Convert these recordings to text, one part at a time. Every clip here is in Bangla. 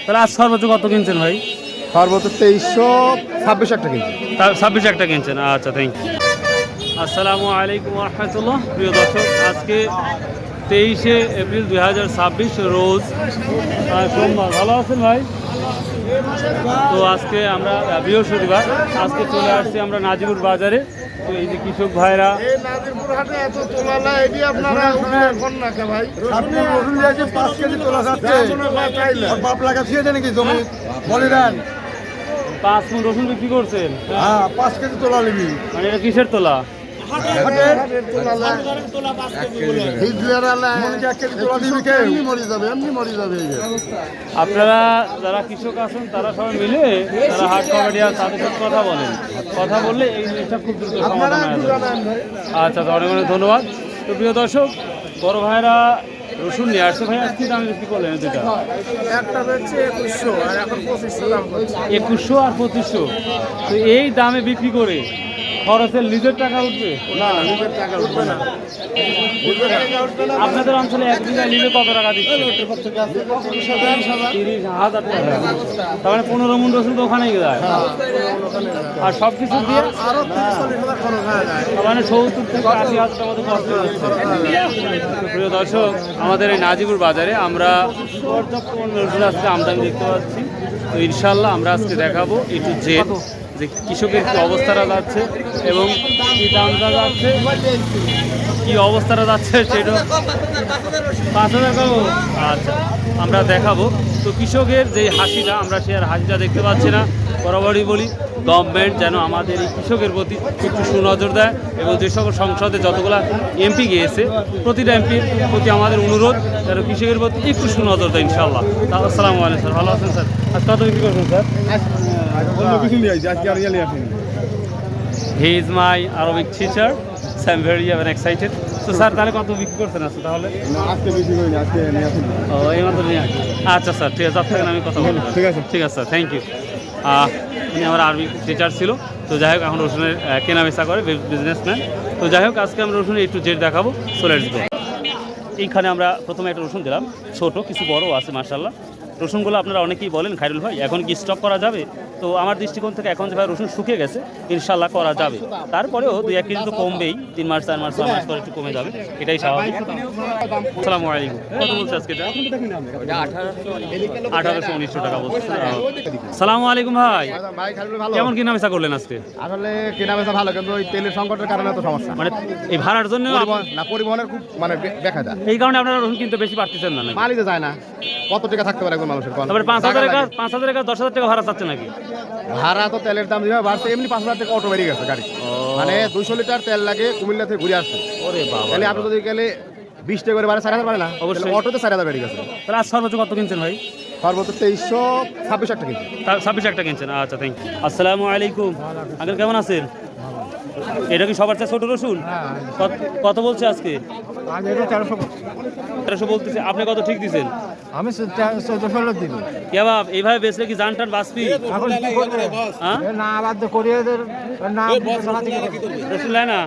তাহলে আজ সর্বোচ্চ কত কিনছেন ভাই? সর্বোচ্চ 2326 একটা কিনছি। 26 একটা কিনছেন, আচ্ছা থ্যাংক ইউ। আসসালামু আলাইকুম রহমতুল্লাহ। প্রিয় দর্শক, আজকে 23শে এপ্রিল 2026 রোজ সোমবার। ভালো আছেন ভাই? তো আজকে আমরা বৃহস্পতিবার, আজকে চলে আসছি আমরা নাজিপুর বাজারে। তো এই যে কৃষক ভাইরা পাঁচ মণ রসুন বিক্রি করছেন। 5 কেজি তোলা নিবি। মানে এটা কিসের তোলা? আপনারা যারা কৃষক আছেন তারা সবাই মিলে তারা হাট কমিটির সাথে সাথে কথা বললে এই জিনিসটা খুব দ্রুত সমাধান হয়ে যাবে। আচ্ছা, অনেক অনেক ধন্যবাদ। তো প্রিয় দর্শক, বড় ভাইরা রসুন নিয়ে আসছে। ভাই আজকে দাম বিক্রি করলেন দুটা? একটা হচ্ছে 2100 আর এখন 2500 দাম বলছে। 2100 আর 2500। তো এই দামে বিক্রি করে খরচের নিজের টাকা উঠবে? না, নিজের টাকা উঠবে না। আপনাদের অঞ্চলে এক বিঘা নিলে কত টাকা দিচ্ছে? 30,000 টাকা। তার মানে 15 মণ রসুন তো ওখানেই যায়। আর সব কিছু দিয়ে আরো 30-40,000 খরচ হয়ে যায়। তার মানে 70 থেকে 80,000 টাকা মতো খরচ হচ্ছে। প্রিয় দর্শক, আমাদের এই নাজিপুর বাজারে আমরা পর্যাপ্ত রসুন আজকে আমদানি দেখতে পাচ্ছি। তো ইনশাল্লাহ আমরা আজকে দেখাবো একটু যে কৃষকের কী অবস্থাটা যাচ্ছে এবং কী দামটা যাচ্ছে, কী অবস্থাটা যাচ্ছে সেটা 5,000 পাবো। আচ্ছা, আমরা দেখাবো। তো কৃষকের যে হাসিটা, আমরা সে আর হাসিটা দেখতে পাচ্ছি না। বরাবরই বলি, গভর্নমেন্ট যেন আমাদের এই কৃষকের প্রতি একটু সুনজর দেয় এবং যে সকল সংসদে যতগুলো এমপি গিয়েছে প্রতিটা এমপির প্রতি আমাদের অনুরোধ যেন কৃষকের প্রতি একটু সুনজর দেয় ইনশাল্লাহ। আসসালামু আলাইকুম স্যার, ভালো আছেন স্যার? আজ কত বিক্রি করছেন sir? He is my Arabic teacher, so I'm very excited. So sir, তাহলে কত বিক্রি করছেন আজকে? তাহলে আজকে বেশি করি না, আজকে নিয়ে আসুন। এই মাত্র নিয়ে আসি। আচ্ছা স্যার, ঠিক আছে, আপনার আমি কথা বলবো। ঠিক আছে, ঠিক আছে স্যার, থ্যাংক ইউ। উনি আমার আরবি টিচার ছিল। তো যাই হোক, এখন রসুনের কেনা বেচা করে, বিজনেসম্যান। তো যাই হোক, আজকে আমরা রসুনের একটু জেড দেখাবো। So let's go. এইখানে আমরা প্রথমে একটা রসুন দিলাম, ছোট কিছু বড় আছে মাশাআল্লাহ। রসুনগুলো আপনারা অনেকেই বলেন খায়রুল ভাই এখন কি স্টক করা যাবে? তো আমার দৃষ্টিকোণ থেকে এখন যে ভাই রসুন শুকিয়ে গেছে, ইনশাল্লাহ করা যাবে। তারপরেও 2-1 কেজি তো কমবেই, 3 মাস 4 মাস 6 মাস পরে একটু কমে যাবে, এটাই স্বাভাবিক। আসসালামু আলাইকুম। কত বলছে আজকে এটা? 1800-1900 টাকা বলছে। সালামু আলাইকুম ভাই, কেমন কিনা বেচা করলেন আজকে? আসলে কেনা বেচা ভালো, কিন্তু ওই তেলের সংকটের কারণে তো সমস্যা। মানে এই ভাড়ার জন্য না, পরিবহনের খুব দেখা যায়। এই কারণে আপনারা রসুন কিনতে বেশি পারতেছেন না নাকি? মালিতে যায় না, কত টাকা থাকতে পারে একজন মানুষের? তারপরে 5,000 টাকা 10,000 টাকা ভাড়া চাচ্ছে নাকি? ভাড়া তো তেলের দাম যেভাবে বাড়ছে, এমনি 5,000 টাকা অটো বেরিয়ে গেছে গাড়ি। মানে 200 লিটার তেল লাগে কুমিল্লা থেকে ঘুরে আসছে। ওরে বাবা, তাহলে আপনি যদি গেলে 20 টাকা করে বাড়ে 4,000 বাড়ে না? অবশ্যই। অটোতে 4,000 বেরিয়ে গেছে। তাহলে আজ সর্বোচ্চ কত কিনছেন ভাই? সর্বোচ্চ 2326 একটা কিনছি। 26 একটা কিনছেন, আচ্ছা থ্যাংক ইউ। আসসালামু আলাইকুম আঙ্কেল, কেমন আছেন? এটা কি সবার চেয়ে ছোট রসুন? কত বলছে আজকে? 1300 বলতেছে। আপনি কত ঠিক দিচ্ছেন? আমি 1400 দিব। কে বাপ, এইভাবে বেচলে কি জান টান বাঁচবি? না বাদ করিয়াদের না রসুন লায় না?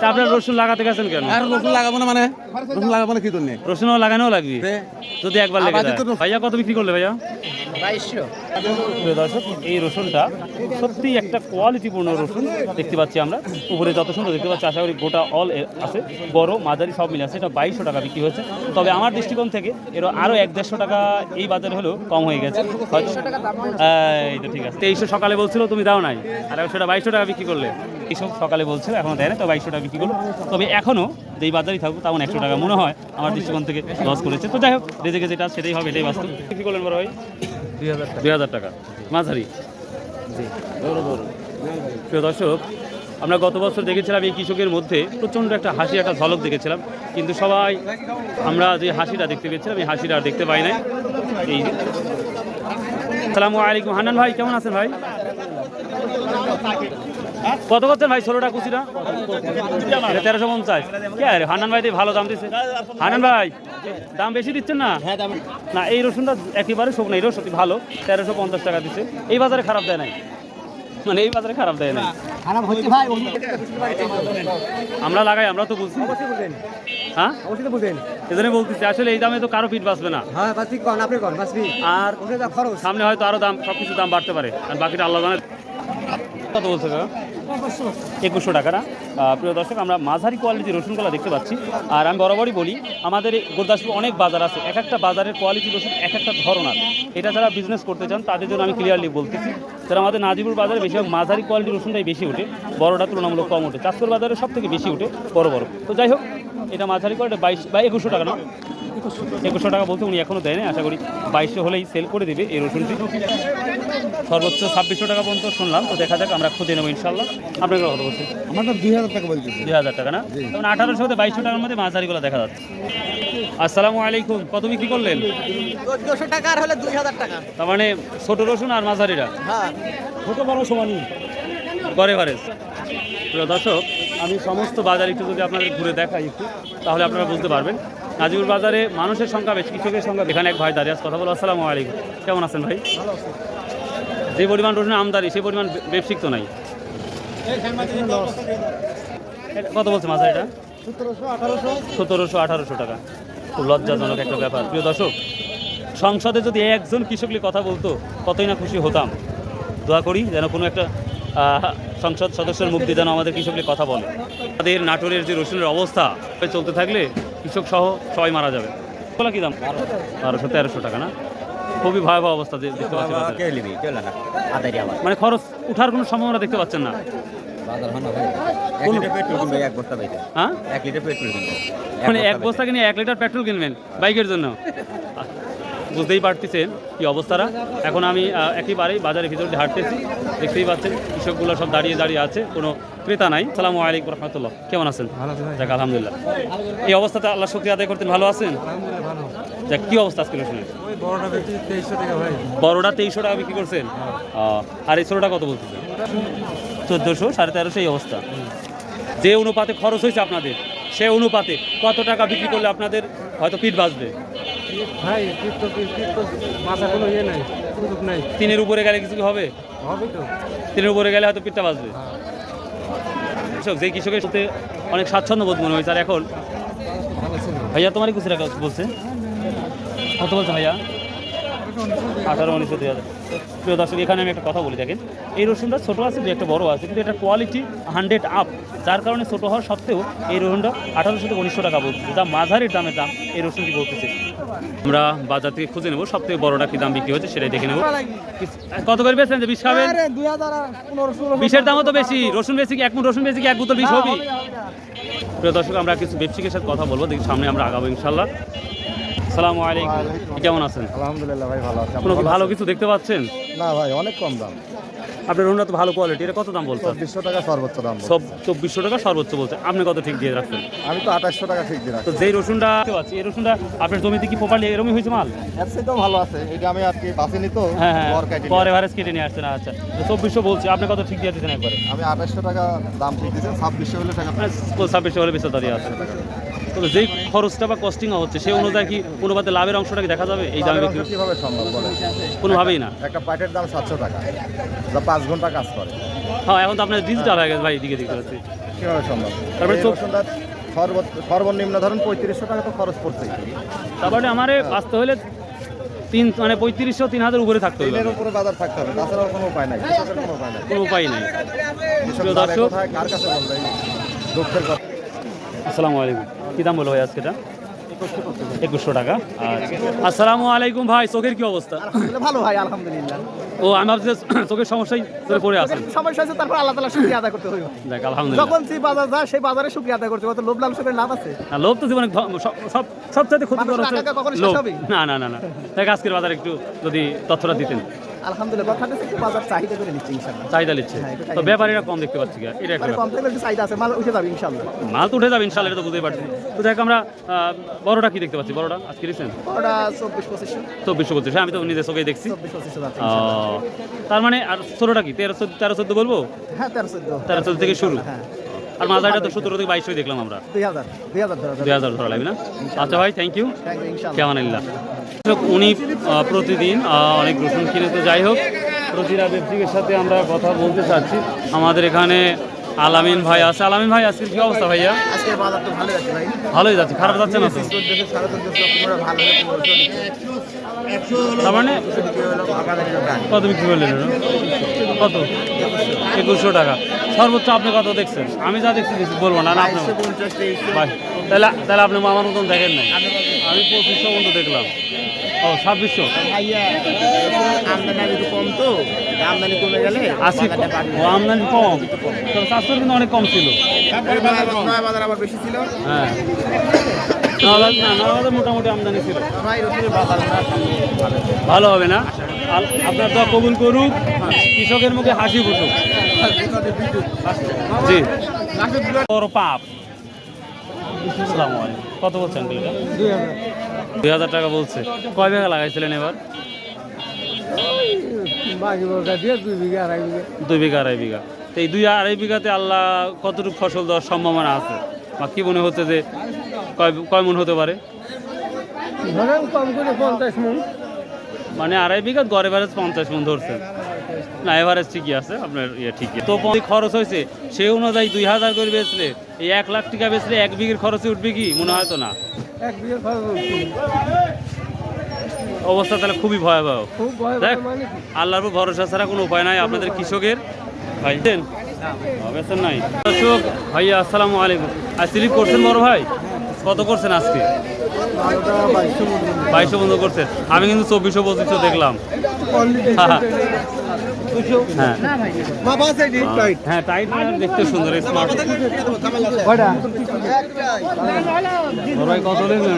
তা আপনার রসুন লাগাতে গেছেন কেন? রসুন লাগাবো না, মানে রসুন লাগাবো না কি জন্য? রসুনও লাগানোও লাগবে যদি একবার লেগে যায়। ভাইয়া কত বিক্রি করলে ভাইয়া? 2200। প্রিয় দর্শক, এই রসুনটা সত্যি একটা কোয়ালিটিপূর্ণ রসুন দেখতে পাচ্ছি আমরা। উপরে যত সুন্দর দেখতে পাচ্ছি, আশা করি গোটা অল আছে, বড় মাঝারি সব মিলে আছে। এটা 2200 টাকা বিক্রি হয়েছে। তবে আমার দৃষ্টিকোণ থেকে এর আরও 1-150 টাকা এই বাজারে হলেও কম হয়ে গেছে হয়তো। এই তো ঠিক আছে। 2300 সকালে বলছিল, তুমি দাও নাই, আর সেটা 2200 টাকা বিক্রি করলে। এইসব সকালে বলছিল, এখনও দেয় না, তো 2200 টাকা বিক্রি করলো। তবে এখনও যেই বাজারই থাকুক, তেমন 100 টাকা মনে হয় আমার দৃষ্টিকোণ থেকে লস করেছে। তো যাই হোক, রেজেকে যেটা সেটাই হবে, এটাই বাস্তব। বিক্রি করলেন বড় ভাই? 2000 টাকা মাঝারি। জি, প্রিয় দর্শক, আমরা গত বছর দেখেছিলাম এই কৃষকের মধ্যে প্রচণ্ড একটা হাসি, একটা ঝলক দেখেছিলাম, কিন্তু সবাই আমরা যে হাসিটা দেখতে পেয়েছিলাম এই হাসিটা আর দেখতে পাই নাই। এই আসসালামু আলাইকুম হান্নান ভাই, কেমন আছেন ভাই? কত করছেন ভাই 16টা কুচিটা? 1350। কে আরে হান্নান ভাই ভালো দাম দিচ্ছে। হান্নান ভাই দাম বেশি দিচ্ছেন না? না, এই রসুনটা একেবারে শুকনো, এটাও সত্যি ভালো, 1350 টাকা দিচ্ছে। এই বাজারে খারাপ দেয় নাই। মানে এই বাজারে খারাপ দেয় না। খারাপ হচ্ছে ভাই, আমরা লাগাই, আমরা তো বুঝছি। অবশ্যই বুঝেন, হ্যাঁ, অবশ্যই তো বুঝেন। এজন্য বলতেছি আসলে এই দামে তো কারো পিঠ বাঁচবে না। হ্যাঁ বাসি কোন, আপনি কোন বাসবি, আর ওটা যা খরচ। সামনে হয়তো আরো দাম, সবকিছু দাম বাড়তে পারে, আর বাকিটা আল্লাহ জানে। কত বলছে কাকা? 2100 টাকা না? প্রিয় দর্শক, আমরা মাঝারি কোয়ালিটির রসুনগুলো দেখতে পাচ্ছি। আর আমি বরাবরই বলি, আমাদের এই গুরদাসপুর অনেক বাজার আছে, এক একটা বাজারের কোয়ালিটি রসুন এক একটা ধরনের। এটা যারা বিজনেস করতে চান তাদের জন্য আমি ক্লিয়ারলি বলতেছি, যারা আমাদের নাজিপুর বাজারে বেশিরভাগ মাঝারি কোয়ালিটির রসুনটাই বেশি ওঠে, বড়টা তুলনামূলক কম ওঠে। চাঁদপুর বাজারে সব থেকে বেশি ওঠে বড় বড়। তো যাই হোক, এটা মাঝারি কোয়ালিটি 22 বা 2100 টাকা না? 2100 টাকা বলতে উনি এখনও দেয়নি, আশা করি 2200 হলেই সেল করে দেবে এই রসুনটি। সর্বোচ্চ 2600 টাকা পর্যন্ত শুনলাম, তো দেখা যাক, আমরা খুঁজে নেবো ইনশাল্লাহ। আপনার কত বলছে? আমার তো 2000 টাকা বলছি। 2000 টাকা না? তখন 1800 থেকে 2200 টাকার মধ্যে মাঝারিগুলো দেখা যাচ্ছে। আসসালামু আলাইকুম, কত বিক্রি করলেন? 1400 টাকা আর হলে 2000 টাকা। তার মানে ছোট রসুন আর মাঝারিরা হ্যাঁ, ছোট বড় সমানই গড়ে ভারেজ। প্রিয় দর্শক, আমি সমস্ত বাজার একটু যদি আপনাদের ঘুরে দেখাই একটু, তাহলে আপনারা বুঝতে পারবেন নাজিপুর বাজারে মানুষের সংখ্যা বেশি, কৃষকের সংখ্যা। এখানে এক ভাই দাঁড়িয়ে আছে, কথা বলো। আসসালামু আলাইকুম, কেমন আছেন ভাই? যে পরিমাণ রসুন আমদানি, সেই পরিমাণ ব্যবসিক তো নাই। কত বলছে মাঝারিটা? 1700 1800 টাকা। খুব লজ্জাজনক একটা ব্যাপার। প্রিয় দর্শক, সংসদে যদি একজন কৃষকলি কথা বলতো কতই না খুশি হতাম। দোয়া করি যেন কোনো একটা সংসদ সদস্যের মুখ দিয়ে যেন আমাদের কৃষকলি কথা বলে। আমাদের নাটোরের যে রসুনের অবস্থা চলতে থাকলে কৃষক সহ সবাই মারা যাবে। বলা কি দাম? 1200 1300 টাকা না? খুবই ভয়াবহ অবস্থা দেখতে পাচ্ছি বাজারে। মানে খরচ উঠার কোনো সম্ভাবনা দেখতে পাচ্ছেন না। হ্যাঁ, মানে 1 বস্তা কিনে 1 লিটার পেট্রোল কিনবেন বাইকের জন্য। বুঝতেই পারতেছেন কি অবস্থাটা। এখন আমি একেবারেই বাজারের ভিতরে হাঁটতেছি, দেখতেই পাচ্ছেন কৃষকগুলো সব দাঁড়িয়ে দাঁড়িয়ে আছে, কোনো ক্রেতা নাই। সালামু আলাইকুম রহমতুল্লাহ, কেমন আছেন? যাক আলহামদুলিল্লাহ। এই অবস্থাতে আল্লাহ শুকরিয়া আদায় করতেন, ভালো আছেন? যাক, কি অবস্থা আজকে রসুনের? বড়টা 2300 টাকা বিক্রি করছেন, আর এই ছোটোটা কত বলতেছেন? 1400 1350 এই অবস্থা। যে অনুপাতে খরচ হয়েছে আপনাদের, সে অনুপাতে কত টাকা বিক্রি করলে আপনাদের হয়তো পিঠ বাঁচবে? ভাই মাথা কোনো ইয়ে নাই, সুযোগ নাই। 3-এর উপরে গেলে কিছু কি হবে? হবে তো। 3-এর উপরে গেলে হয়তো পিঠটা বাঁচবে। কৃষক, যে কৃষকের সাথে অনেক স্বাচ্ছন্দ্য বোধ মনে হয়েছে। আর এখন ভাইয়া তোমারই কিছু টাকা বলছে, কত বলছে ভাইয়া? 18-19 2000। প্রিয় দর্শক, এখানে আমি একটা কথা বলি, দেখেন এই রসুনটা ছোটো আছে, দু একটা বড় আছে, কিন্তু এটা কোয়ালিটি 100 আপ, যার কারণে ছোটো হওয়ার সত্ত্বেও এই রসুনটা 1800 থেকে 1900 টাকা বলছে, যা মাঝারির দামের দাম এই রসুনটি বলতেছে। আমরা বাজার থেকে খুঁজে নেবো সব থেকে বড়টা কি দাম বিক্রি হচ্ছে, সেটাই দেখে নেবো। কত করে বেচছেন যে 20 খাবেন? 20-এর দামও তো বেশি। রসুন বেশি কি এক মুঠ রসুন বেশি কি এক বোতল 20 হবে? প্রিয় দর্শক, আমরা কিছু ব্যবসায়ীর সাথে কথা বলবো, দেখি সামনে আমরা আগাবো ইনশাল্লাহ। আসসালামু আলাইকুম, কেমন আছেন? আলহামদুলিল্লাহ ভাই, ভালো আছে। কোনো ভালো কিছু দেখতে পাচ্ছেন? না ভাই, অনেক কম দাম। আপনার রসুনটা তো ভালো কোয়ালিটি, এটা কত দাম বলছেন? 2400 টাকা সর্বোচ্চ দাম। সব 2400 টাকা সর্বোচ্চ বলছে, আপনি কত ঠিক দিয়ে রাখছেন? আমি তো 2800 টাকা ঠিক দিয়ে রাখছি। তো যেই রসুনটা দেখতে পাচ্ছি, এই রসুনটা আপনার জমিতে কি প্রপারলি এরকমই হয়েছে মাল? এর চাইতেও ভালো আছে, এটা আমি আর কি বাঁচিনি তো। হ্যাঁ হ্যাঁ, পর কাটি পরে এভারেজ কেটে নিয়ে আসছেন। আচ্ছা, তো 2400 বলছি, আপনি কত ঠিক দিয়ে দিচ্ছেন একবারে? আমি 2800 টাকা দাম ঠিক দিয়েছেন, 2600 হলে টাকা 2600 হলে বেশি দাঁড়িয়ে আছে। তো যেই খরচটা বা কস্টিং হচ্ছে সেই অনুযায়ী কি কোনোভাবে লাভের অংশটা কি দেখা যাবে এই দামে বিক্রি? কিভাবে সম্ভব বলেন? কোনোভাবেই না। একটা পাটের দাম 700 টাকা, যা 5 ঘন্টা কাজ করে। হ্যাঁ, এখন তো আপনার ডিজিটাল হয়ে গেছে ভাই, দিকে দেখতে পাচ্ছি। কিভাবে সম্ভব? তারপরে এই রসুনটা সর্বনিম্ন ধরুন 3500 টাকা তো খরচ পড়ছে। তারপরে আমারে বাঁচতে হলে 3500-3000 উপরে থাকতে হবে। তেলের উপরে বাজার থাকতে হবে, তাছাড়া কোনো উপায় নাই, কৃষকের কোনো উপায় নাই। কোনো উপায় নেই। কৃষক প্রিয় যাবে দর্শক, কোথায়, কার কাছে বলবে? দুঃখের কথা। আসসালামু আলাইকুম, কী দাম বলো ভাই আজকে এটা? 2100 টাকা। আচ্ছা, আসসালামু আলাইকুম ভাই, চোখের কি অবস্থা? ভালো ভাই, আলহামদুলিল্লাহ। ও, আমি ভাবছি যে চোখের সমস্যায় ধরে পড়ে আছেন। সমস্যা আছে, তারপর আল্লাহ তাআলা শুকরিয়া আদায় করতে হবে। দেখ আলহামদুলিল্লাহ, যখন যে বাজার যায় সেই বাজারে শুকরিয়া আদায় করতে হবে, লোভ লালসা করে লাভ আছে? আর লোভ তো জীবনে সবচাইতে ক্ষতিকর মানুষের হচ্ছে টাকা কখনো শেষ লোভ। হবে? না না না না, দেখ আজকের বাজার একটু যদি তথ্যটা দিতেন। আলহামদুলিল্লাহ, কথাটা একটু বাজার চাহিদা করে নিচ্ছে ইনশাআল্লাহ। চাহিদা নিচ্ছে, হ্যাঁ, একটু তো চাহিদা। ব্যাপারীরা কম দেখতে পাচ্ছি, এটা একটা মানে ব্যাপার। কম থেকে একটু চাহিদা আছে, মাল উঠে যাবে ইনশাআল্লাহ। মাল তো উঠে যাবে ইনশাল্লাহ, এটা তো বুঝতেই পারছি। তো দেখ আমরা বড়টা কি দেখতে পাচ্ছি? বড়টা আজকে দিচ্ছেন ওটা 24-2500। 2400 বলছে, হ্যাঁ আমি তো নিজের চোখেই দেখছি। 24-2500 যাচ্ছে ও, ইনশাআল্লাহ। তার মানে আর ছোটোটা কি 13-14 বলবো? হ্যাঁ, 13-14। 13-14 থেকে শুরু। হ্যাঁ, আর মাঝারিটা তো 17 থেকে 2200 দেখলাম আমরা। 2000 ধরা যাবে। 2000 ধরা লাগবে না? আচ্ছা ভাই, থ্যাংক ইউ, ইনশাআল্লাহ। কেমন আল্লাহ। উনি প্রতিদিন অনেক রসুন কিনে, তো যাই হোক প্রতিটা ব্যক্তির সাথে আমরা কথা বলতে চাচ্ছি। আমাদের এখানে আলামিন ভাই আছে। আলামিন ভাই, আজকের কি অবস্থা ভাইয়া? আজকের বাজার তো ভালো আছে ভাই, ভালোই যাচ্ছে, খারাপ যাচ্ছে না তো? 14,500 তার মানে কত বিক্রি করলেন এটা? কত? 2100 টাকা। সর্বোচ্চ আপনি কত দেখছেন? আমি যা দেখছি কিছু বলবো না, না আপনি ভাই, তাহলে তাহলে আপনি আমার মতন দেখেন নাই। আমি 2500 পর্যন্ত দেখলাম। ও 2600 আমদানি একটু কম, তো আমদানি কমে গেলে আজকে ও আমদানি কম, তবে 400 কিন্তু অনেক কম ছিল। বাজার আবার বেশি ছিল হ্যাঁ, নবাজার মোটামুটি আমদানি ছিল। ভাই, রসুনের বাজার ভালো হবে না? আপনার দোয়া কবুল করুক, কৃষকের মুখে হাসি ফুটুক। জি, বড় পাপ। আসসালামু আলাইকুম। কত বলছেন এটা? 2000 টাকা বলছে। কয় বিঘা লাগাইছিলেন এবার? বাকি বলটা দিয়ে 2 বিঘা 2.5 বিঘা। 2 বিঘা 2.5 বিঘা। তো এই 2.5 বিঘাতে আল্লাহ কতটুকু ফসল দেওয়ার সম্ভাবনা আছে? বা কি মনে হচ্ছে যে কয় মন হতে পারে? ধরেন কম করে 50 মণ। মানে 2.5 বিঘা গড় এভারেজ 50 মন ধরছেন। না, এভারেজ ঠিকই আছে আপনার, ঠিকই। তো খরচ হয়েছে সেই অনুযায়ী 2000 করে বেচলে, এই 1 লাখ টাকা বেচলে 1 বিঘের খরচে উঠবে কি? মনে হয় তো না। 1 বিঘা খরচ হচ্ছে। অবস্থা তাহলে খুবই ভয়াবহ। খুব ভয় দেখ, মানে আল্লাহর উপর ভরসা ছাড়া কোনো উপায় নাই আপনাদের কৃষকের। ভাই বেছেন নাই দর্শক ভাইয়া, আসসালামু আলাইকুম। আর স্লিপ করছেন বড় ভাই? কত করছেন আজকে? 2200 বন্ধ করছেন। আমি কিন্তু 2400 2500 দেখলাম। হ্যাঁ হ্যাঁ, টাইট দেখতে সুন্দর, স্মার্ট। ভাই কত দেখলেন?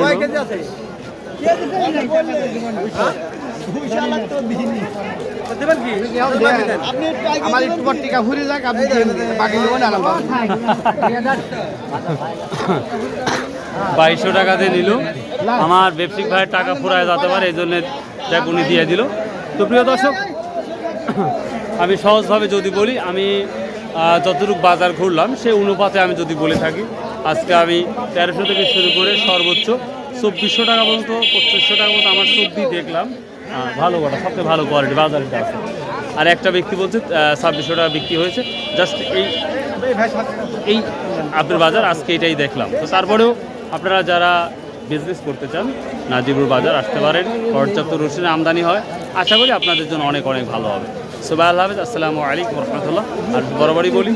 আমার একটু পর টিকা ঘুরে যাক, আপনি বাকি নেবেন আরাম পাবেন। 2200 টাকা দিয়ে নিল। আমার ব্যবসায়িক ভাইয়ের টাকা ফুরায় যেতে পারে, এই জন্য দেখ উনি দিয়ে দিল। তো প্রিয় দর্শক, আমি সহজভাবে যদি বলি, আমি যতটুকু বাজার ঘুরলাম সেই অনুপাতে আমি যদি বলে থাকি, আজকে আমি 1300 থেকে শুরু করে সর্বোচ্চ 2400 টাকা পর্যন্ত, 2500 টাকা পর্যন্ত আমার সবজি দেখলাম। ভালো কটা, সবথেকে ভালো কোয়ালিটি বাজারে আছে। আর একটা ব্যক্তি বলছে 2600 টাকা বিক্রি হয়েছে। জাস্ট এই আপনার বাজার আজকে এটাই দেখলাম। তো তারপরেও আপনারা যারা বিজনেস করতে চান, নাজিবুর বাজার আসতে পারেন। পর্যাপ্ত রসুনের আমদানি হয়, আশা করি আপনাদের জন্য অনেক অনেক ভালো হবে। সবাই আল্লাহ হাফেজ, আসসালামু আলাইকুম রহমতুল্লাহ। আর বরাবরই বলি,